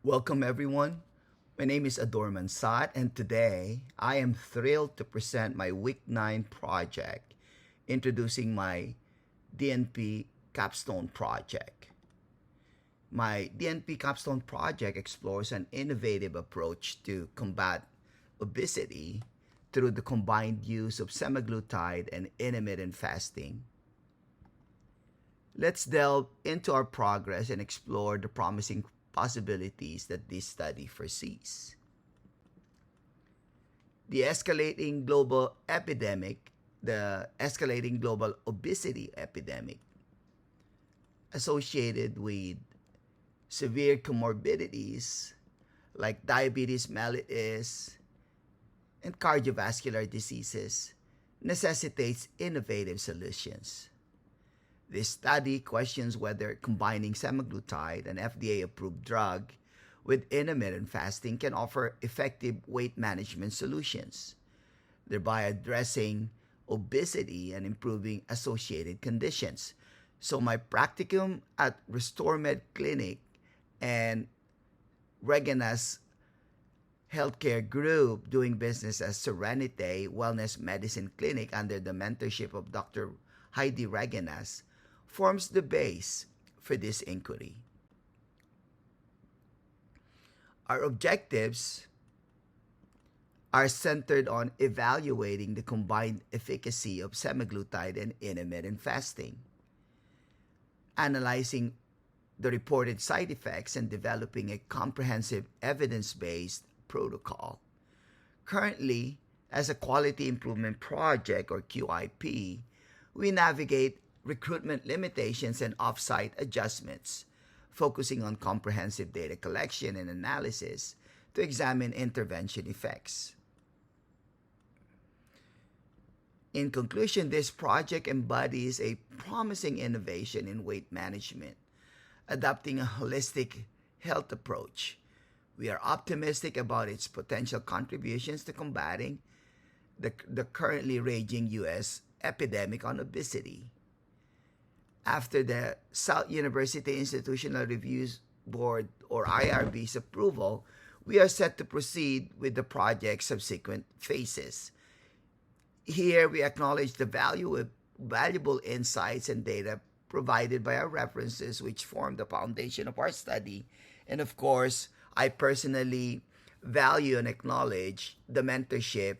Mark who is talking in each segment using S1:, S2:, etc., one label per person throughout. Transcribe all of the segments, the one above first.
S1: Welcome, everyone. My name is Mansat, and today I am thrilled to present my Week 9 project, introducing my DNP Capstone Project. My DNP Capstone Project explores an innovative approach to combat obesity through the combined use of semaglutide and intermittent fasting. Let's delve into our progress and explore the promising possibilities that this study foresees. The escalating global obesity epidemic associated with severe comorbidities like diabetes mellitus and cardiovascular diseases necessitates innovative solutions. This study questions whether combining semaglutide, an FDA-approved drug, with intermittent fasting can offer effective weight management solutions, thereby addressing obesity and improving associated conditions. So my practicum at RestoreMed Clinic and Regena's healthcare group doing business as Serenity Wellness Medicine Clinic under the mentorship of Dr. Heidi Regenas forms the base for this inquiry. Our objectives are centered on evaluating the combined efficacy of semaglutide and intermittent fasting, analyzing the reported side effects, and developing a comprehensive evidence-based protocol. Currently, as a quality improvement project or QIP, we navigate recruitment limitations and off-site adjustments, focusing on comprehensive data collection and analysis to examine intervention effects. In conclusion, this project embodies a promising innovation in weight management, adopting a holistic health approach. We are optimistic about its potential contributions to combating the currently raging U.S. epidemic on obesity. After the South University Institutional Reviews Board or IRB's approval, we are set to proceed with the project's subsequent phases. Here, we acknowledge the valuable insights and data provided by our references, which form the foundation of our study. And of course, I personally value and acknowledge the mentorship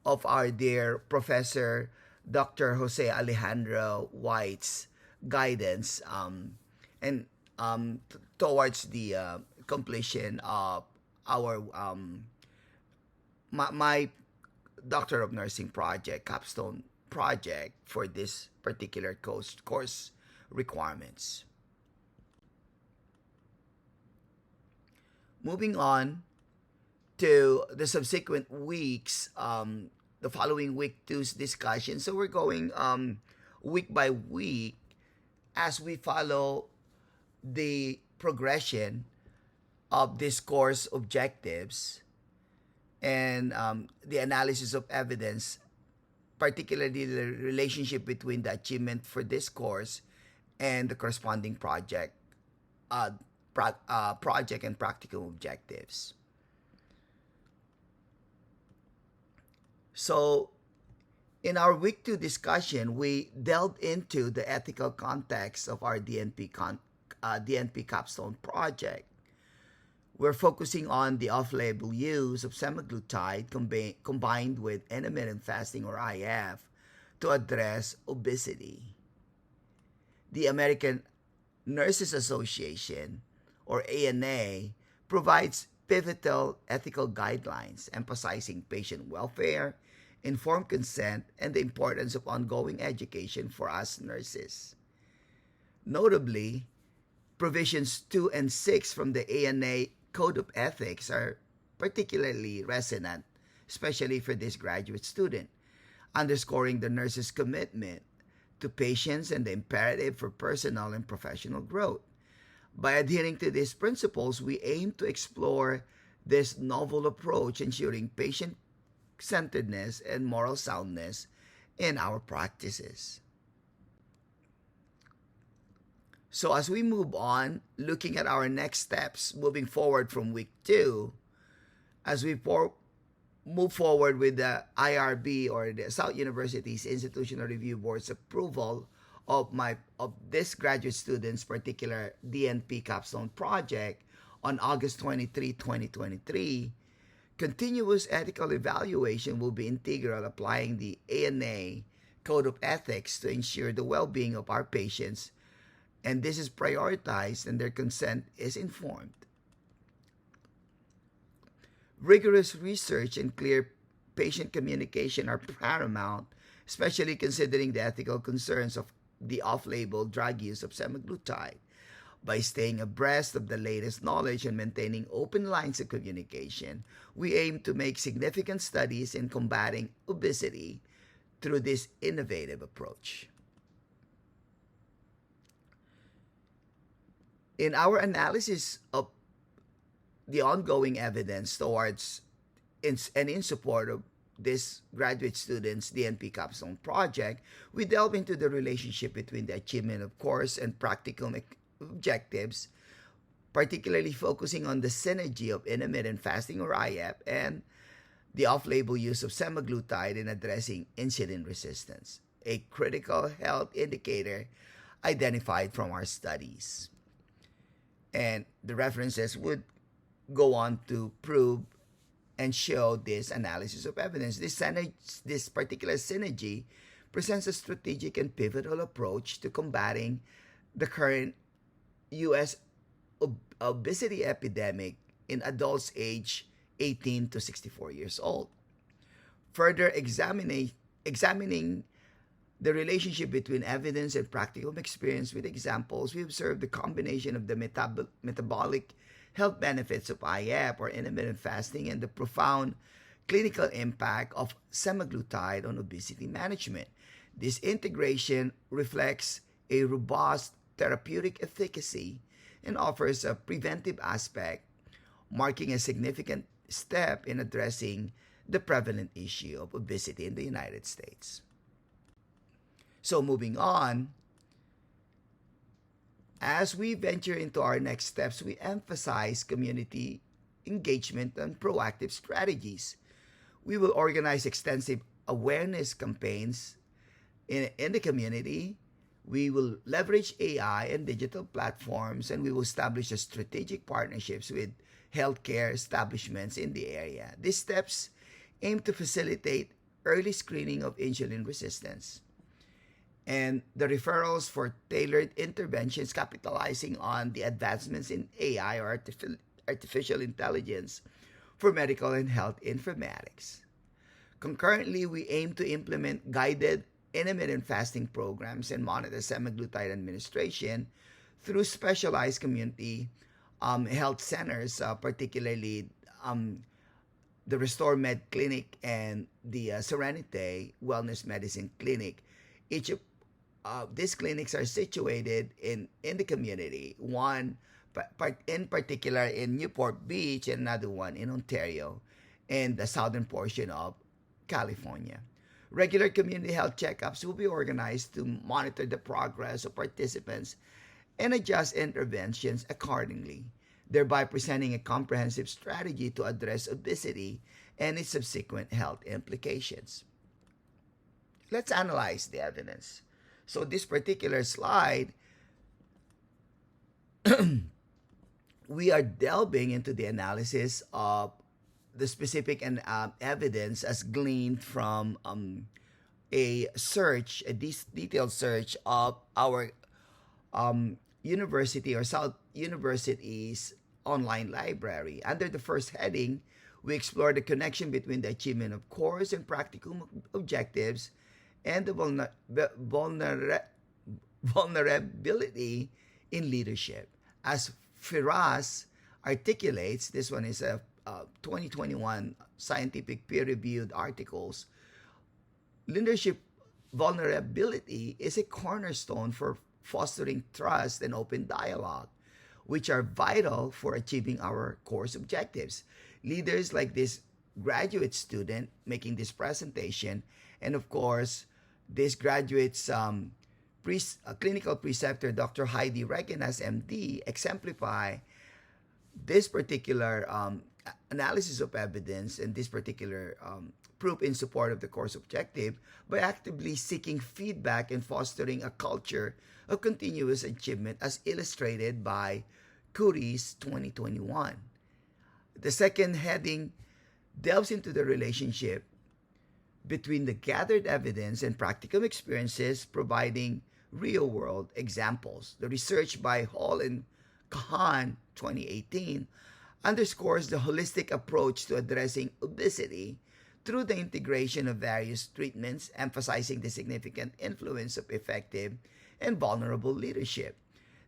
S1: of our dear Professor Dr. Jose Alejandro White's guidance towards the completion of our my Doctor of Nursing project, capstone project for this particular course requirements. Moving on to the subsequent weeks, the following week two's discussion. So we're going week by week as we follow the progression of this course objectives and the analysis of evidence, particularly the relationship between the achievement for this course and the corresponding project and practical objectives. So, in our week 2 discussion, we delved into the ethical context of our DNP capstone project. We're focusing on the off-label use of semaglutide combined with intermittent fasting or IF to address obesity. The American Nurses Association or ANA provides pivotal ethical guidelines emphasizing patient welfare, informed consent, and the importance of ongoing education for us nurses. Notably, provisions 2 and 6 from the ANA Code of Ethics are particularly resonant, especially for this graduate student, underscoring the nurse's commitment to patients and the imperative for personal and professional growth. By adhering to these principles, we aim to explore this novel approach, ensuring patient-centeredness and moral soundness in our practices. So as we move on, looking at our next steps moving forward from week 2, as we move forward with the IRB, or the South University's Institutional Review Board's approval of this graduate student's particular DNP capstone project on August 23, 2023, continuous ethical evaluation will be integral, applying the ANA Code of Ethics to ensure the well-being of our patients, and this is prioritized and their consent is informed. Rigorous research and clear patient communication are paramount, especially considering the ethical concerns of the off-label drug use of semaglutide. By staying abreast of the latest knowledge and maintaining open lines of communication, we aim to make significant studies in combating obesity through this innovative approach. In our analysis of the ongoing evidence towards and in support of this graduate student's DNP capstone project, we delve into the relationship between the achievement of course and practical objectives, particularly focusing on the synergy of intermittent fasting, or IF, and the off-label use of semaglutide in addressing insulin resistance, a critical health indicator identified from our studies. And the references would go on to prove and show this analysis of evidence. This particular synergy presents a strategic and pivotal approach to combating the current U.S. obesity epidemic in adults aged 18 to 64 years old. Further examining the relationship between evidence and practical experience with examples, we observe the combination of the metabolic health benefits of IF, or intermittent fasting, and the profound clinical impact of semaglutide on obesity management. This integration reflects a robust therapeutic efficacy and offers a preventive aspect, marking a significant step in addressing the prevalent issue of obesity in the United States. So moving on, as we venture into our next steps, we emphasize community engagement and proactive strategies. We will organize extensive awareness campaigns in the community. We will leverage AI and digital platforms, and we will establish strategic partnerships with healthcare establishments in the area. These steps aim to facilitate early screening of insulin resistance and the referrals for tailored interventions, capitalizing on the advancements in AI, or artificial intelligence, for medical and health informatics. Concurrently, we aim to implement guided intermittent fasting programs and monitor semaglutide administration through specialized community health centers, particularly the Restore Med Clinic and the Serenity Wellness Medicine Clinic. Each of these clinics are situated in the community, one in particular in Newport Beach and another one in Ontario and the southern portion of California. Regular community health checkups will be organized to monitor the progress of participants and adjust interventions accordingly, thereby presenting a comprehensive strategy to address obesity and its subsequent health implications. Let's analyze the evidence. So this particular slide, we are delving into the analysis of the specific and evidence as gleaned from a detailed search of our university, or South University's online library. Under the first heading, we explore the connection between the achievement of course and practical objectives and the vulnerability in leadership. As Firas articulates, this one is a 2021 scientific peer-reviewed articles, leadership vulnerability is a cornerstone for fostering trust and open dialogue, which are vital for achieving our course objectives. Leaders like this graduate student making this presentation, and of course, this graduate's clinical preceptor Dr. Heidi Regenas, MD, exemplify this particular analysis of evidence and this particular proof in support of the course objective by actively seeking feedback and fostering a culture of continuous achievement as illustrated by Curie's 2021. The second heading delves into the relationship between the gathered evidence and practical experiences, providing real-world examples. The research by Hall and Kahan 2018 underscores the holistic approach to addressing obesity through the integration of various treatments, emphasizing the significant influence of effective and vulnerable leadership.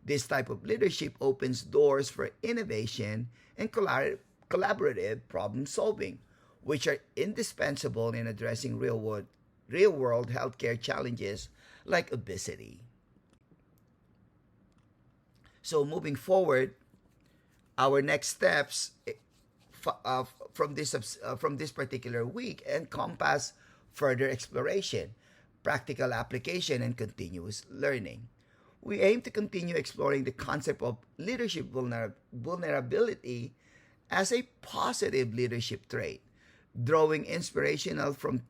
S1: This type of leadership opens doors for innovation and collaborative problem solving, which are indispensable in addressing real-world healthcare challenges like obesity. So moving forward, our next steps from this particular week encompass further exploration, practical application, and continuous learning. We aim to continue exploring the concept of leadership vulnerability as a positive leadership trait, drawing inspirational from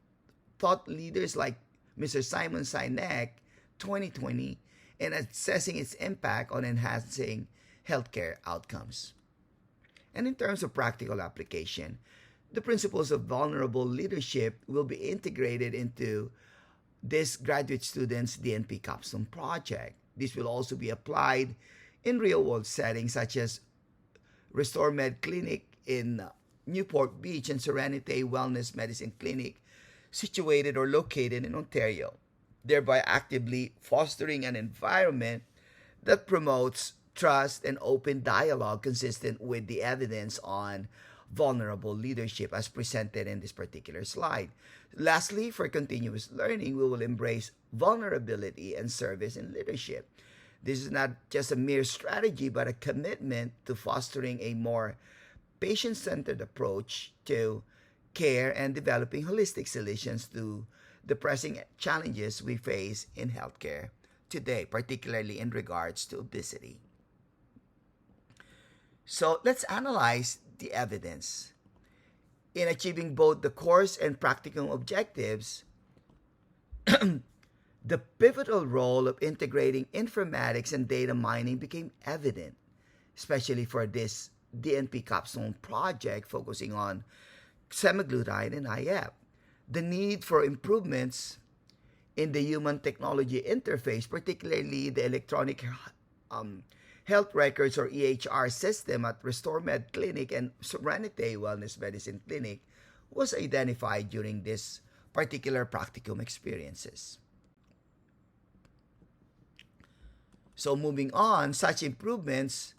S1: thought leaders like Mr. Simon Sinek 2020 and assessing its impact on enhancing healthcare outcomes. And in terms of practical application, the principles of vulnerable leadership will be integrated into this graduate student's DNP capstone project. This will also be applied in real-world settings such as Restore Med Clinic in Newport Beach and Serenity Wellness Medicine Clinic situated or located in Ontario, thereby actively fostering an environment that promotes trust and open dialogue consistent with the evidence on vulnerable leadership as presented in this particular slide. Lastly, for continuous learning, we will embrace vulnerability and service in leadership. This is not just a mere strategy, but a commitment to fostering a more patient-centered approach to care and developing holistic solutions to the pressing challenges we face in healthcare today, particularly in regards to obesity. So let's analyze the evidence. In achieving both the course and practicum objectives, the pivotal role of integrating informatics and data mining became evident, especially for this DNP capstone project focusing on semaglutide and IF. The need for improvements in the human technology interface, particularly the electronic health records or EHR system at Restore Med Clinic and Serenity Wellness Medicine Clinic, was identified during this particular practicum experiences. So moving on, such improvements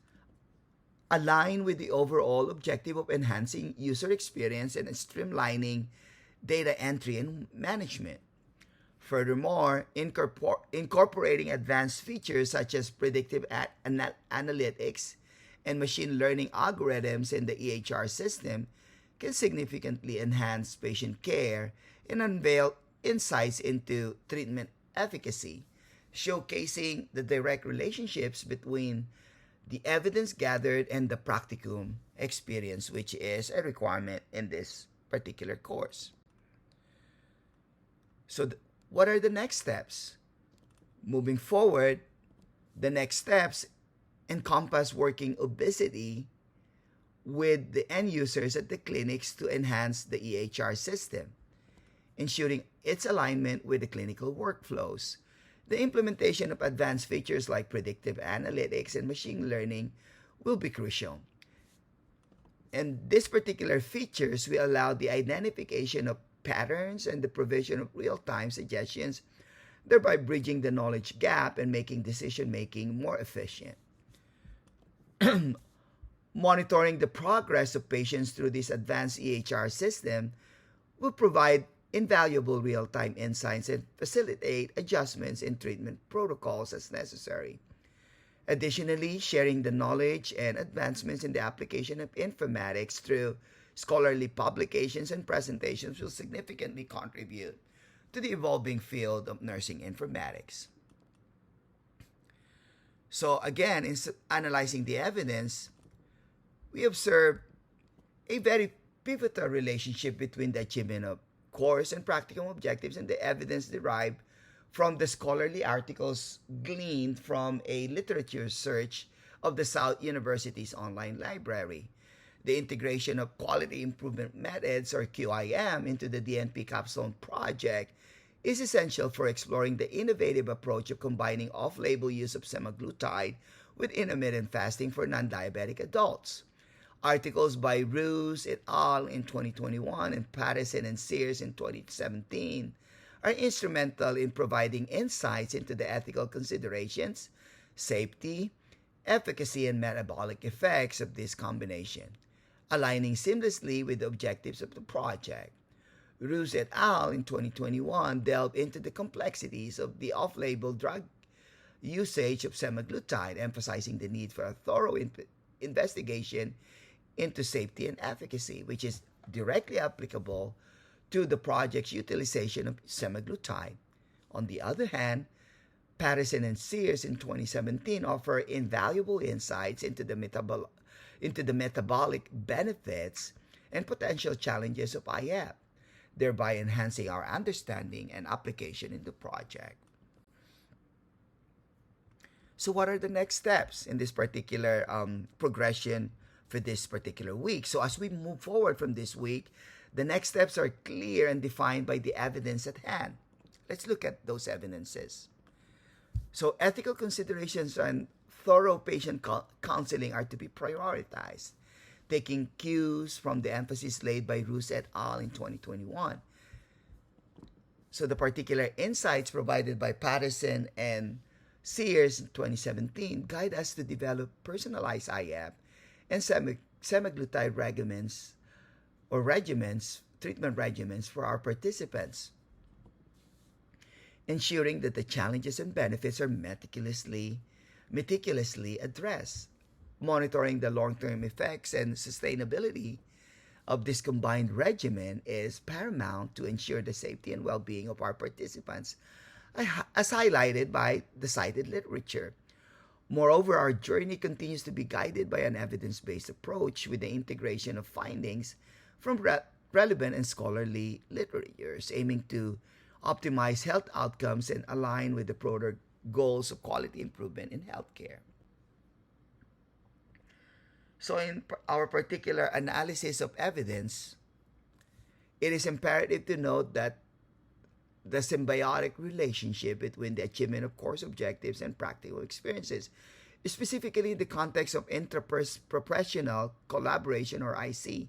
S1: align with the overall objective of enhancing user experience and streamlining data entry and management. Furthermore, incorporating advanced features such as predictive analytics and machine learning algorithms in the EHR system can significantly enhance patient care and unveil insights into treatment efficacy, showcasing the direct relationships between the evidence gathered and the practicum experience, which is a requirement in this particular course. So, what are the next steps? Moving forward, the next steps encompass working obesity with the end users at the clinics to enhance the EHR system, ensuring its alignment with the clinical workflows. The implementation of advanced features like predictive analytics and machine learning will be crucial. And these particular features will allow the identification of patterns and the provision of real-time suggestions, thereby bridging the knowledge gap and making decision-making more efficient. Monitoring the progress of patients through this advanced EHR system will provide invaluable real-time insights and facilitate adjustments in treatment protocols as necessary. Additionally, sharing the knowledge and advancements in the application of informatics through scholarly publications and presentations will significantly contribute to the evolving field of nursing informatics. So again, in analyzing the evidence, we observe a very pivotal relationship between the achievement of course and practicum objectives and the evidence derived from the scholarly articles gleaned from a literature search of the South University's online library. The integration of quality improvement methods, or QIM, into the DNP capstone project is essential for exploring the innovative approach of combining off-label use of semaglutide with intermittent fasting for non-diabetic adults. Articles by Roos et al. In 2021 and Patterson and Sears in 2017 are instrumental in providing insights into the ethical considerations, safety, efficacy, and metabolic effects of this combination, aligning seamlessly with the objectives of the project. Roos et al. In 2021 delved into the complexities of the off-label drug usage of semaglutide, emphasizing the need for a thorough investigation into safety and efficacy, which is directly applicable to the project's utilization of semaglutide. On the other hand, Patterson and Sears in 2017 offer invaluable insights into the metabolic benefits and potential challenges of IF, thereby enhancing our understanding and application in the project. So what are the next steps in this particular progression for this particular week? So as we move forward from this week, the next steps are clear and defined by the evidence at hand. Let's look at those evidences. So ethical considerations and thorough patient counseling are to be prioritized, taking cues from the emphasis laid by Roos et al. In 2021. So the particular insights provided by Patterson and Sears in 2017 guide us to develop personalized IF and semaglutide regimens or treatment regimens for our participants, ensuring that the challenges and benefits are meticulously addressed. Monitoring the long-term effects and sustainability of this combined regimen is paramount to ensure the safety and well-being of our participants, as highlighted by the cited literature. Moreover, our journey continues to be guided by an evidence-based approach with the integration of findings from relevant and scholarly literatures, aiming to optimize health outcomes and align with the broader goals of quality improvement in healthcare. So in our particular analysis of evidence, it is imperative to note that the symbiotic relationship between the achievement of course objectives and practical experiences, specifically in the context of interprofessional collaboration, or IC,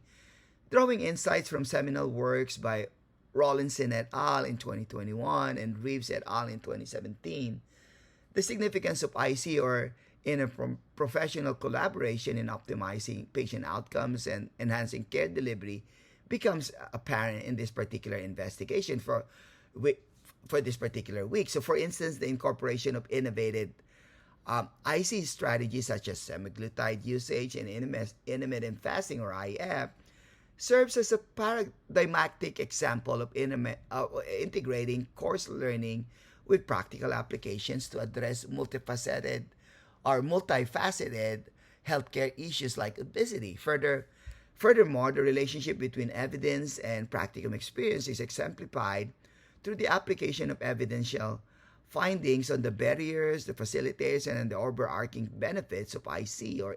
S1: drawing insights from seminal works by Rawlinson et al. In 2021 and Reeves et al. In 2017, the significance of IC, or interprofessional collaboration, in optimizing patient outcomes and enhancing care delivery becomes apparent in this particular investigation for this particular week. So for instance, the incorporation of innovative IC strategies such as semaglutide usage and intermittent fasting, or IF, serves as a paradigmatic example of integrating course learning with practical applications to address multifaceted healthcare issues like obesity. Furthermore, the relationship between evidence and practicum experience is exemplified through the application of evidential findings on the barriers, the facilitators, and the overarching benefits of IC, or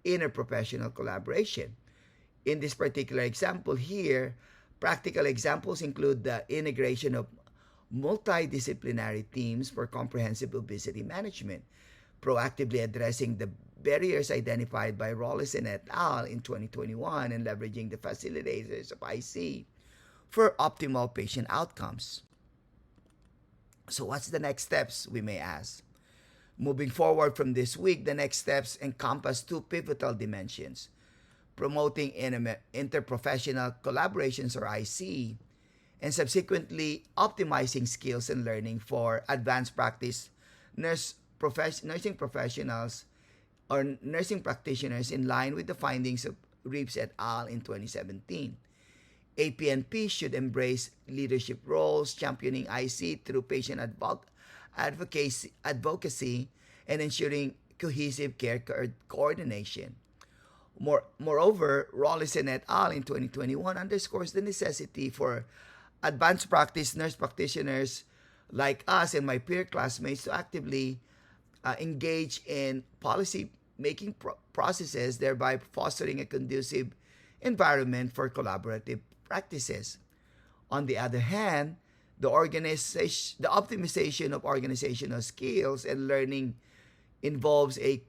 S1: interprofessional collaboration. In this particular example here, practical examples include the integration of multidisciplinary teams for comprehensive obesity management, proactively addressing the barriers identified by Rawlinson et al. In 2021 and leveraging the facilitators of IC for optimal patient outcomes. So what's the next steps, we may ask? Moving forward from this week, the next steps encompass two pivotal dimensions: promoting interprofessional collaborations, or IC, and subsequently optimizing skills and learning for advanced practice nursing professionals or nursing practitioners in line with the findings of Reeves et al. In 2017. APNP should embrace leadership roles, championing IC through patient advocacy and ensuring cohesive care coordination. Moreover, Rollison et al. In 2021 underscores the necessity for advanced practice nurse practitioners like us and my peer classmates to actively engage in policy making processes, thereby fostering a conducive environment for collaborative practices. On the other hand, the optimization of organizational skills and learning involves a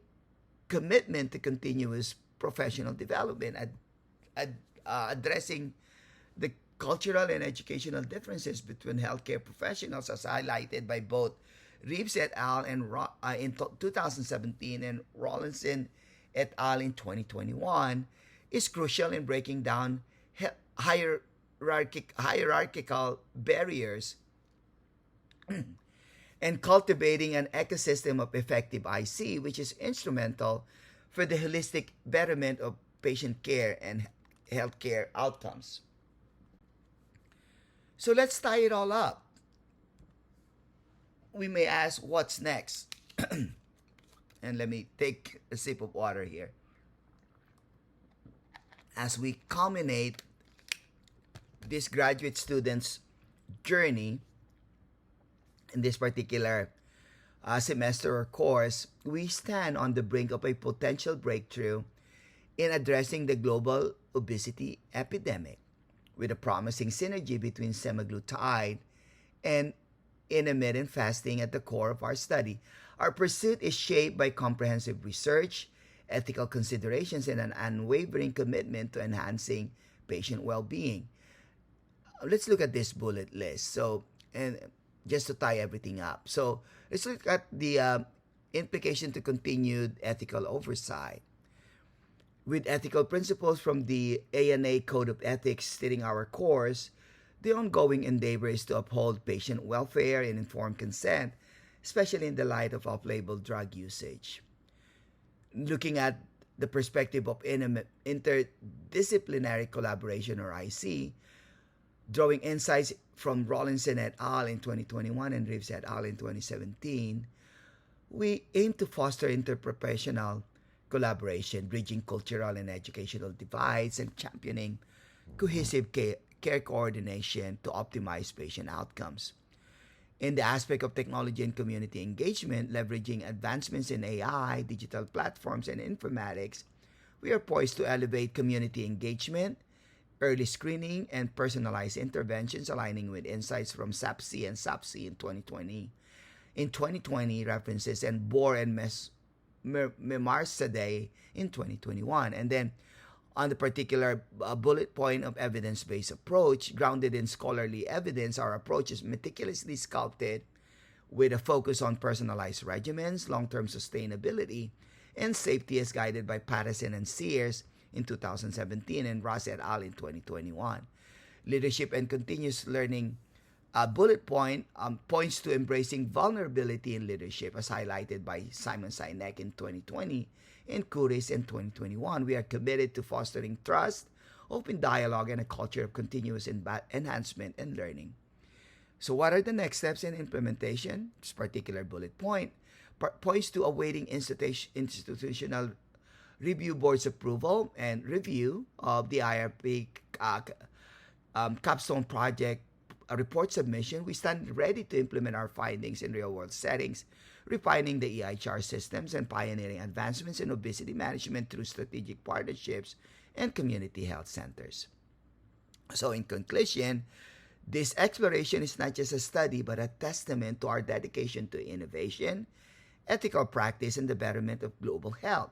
S1: commitment to continuous professional development, addressing the cultural and educational differences between healthcare professionals, as highlighted by both Reeves et al. In 2017 and Rawlinson et al. In 2021, is crucial in breaking down hierarchical barriers and cultivating an ecosystem of effective IC, which is instrumental for the holistic betterment of patient care and healthcare outcomes. So let's tie it all up. We may ask, what's next? And let me take a sip of water here. As we culminate this graduate student's journey in this particular semester or course, we stand on the brink of a potential breakthrough in addressing the global obesity epidemic, with a promising synergy between semaglutide and intermittent fasting at the core of our study. Our pursuit is shaped by comprehensive research, ethical considerations, and an unwavering commitment to enhancing patient well-being. Let's look at this bullet list. So, and just to tie everything up. So, let's look at the implication to continued ethical oversight. With ethical principles from the ANA Code of Ethics stating our course, the ongoing endeavor is to uphold patient welfare and informed consent, especially in the light of off-label drug usage. Looking at the perspective of interdisciplinary collaboration, or IC, drawing insights from Rawlinson et al. In 2021 and Reeves et al. In 2017, we aim to foster interprofessional collaboration, bridging cultural and educational divides, and championing cohesive care coordination to optimize patient outcomes. In the aspect of technology and community engagement, leveraging advancements in AI, digital platforms, and informatics, we are poised to elevate community engagement, early screening, and personalized interventions, aligning with insights from SAPC and SAPC in 2020. In 2020, references and Bohr and Memarsadeh in 2021. And then on the particular bullet point of evidence-based approach, grounded in scholarly evidence, our approach is meticulously sculpted with a focus on personalized regimens, long-term sustainability, and safety as guided by Patterson and Sears in 2017 and Ross et al. In 2021. Leadership and continuous learning bullet point points to embracing vulnerability in leadership, as highlighted by Simon Sinek in 2020 and Kuris in 2021. We are committed to fostering trust, open dialogue, and a culture of continuous enhancement and learning. So what are the next steps in implementation? This particular bullet point points to awaiting institutional review board's approval and review of the IRP capstone project report submission. We stand ready to implement our findings in real-world settings, refining the EHR systems and pioneering advancements in obesity management through strategic partnerships and community health centers. So in conclusion, this exploration is not just a study, but a testament to our dedication to innovation, ethical practice, and the betterment of global health.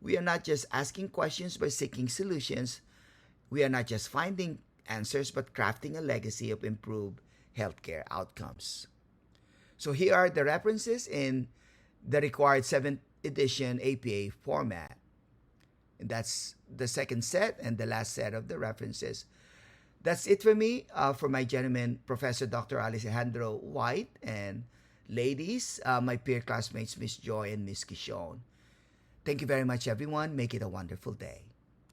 S1: We are not just asking questions, but seeking solutions. We are not just finding answers, but crafting a legacy of improved healthcare outcomes. So here are the references in the required 7th edition APA format. And that's the second set and the last set of the references. That's it for me, for my gentleman, Professor Dr. Alejandro White, and ladies, my peer classmates, Miss Joy and Miss Kishon. Thank you very much, everyone. Make it a wonderful day.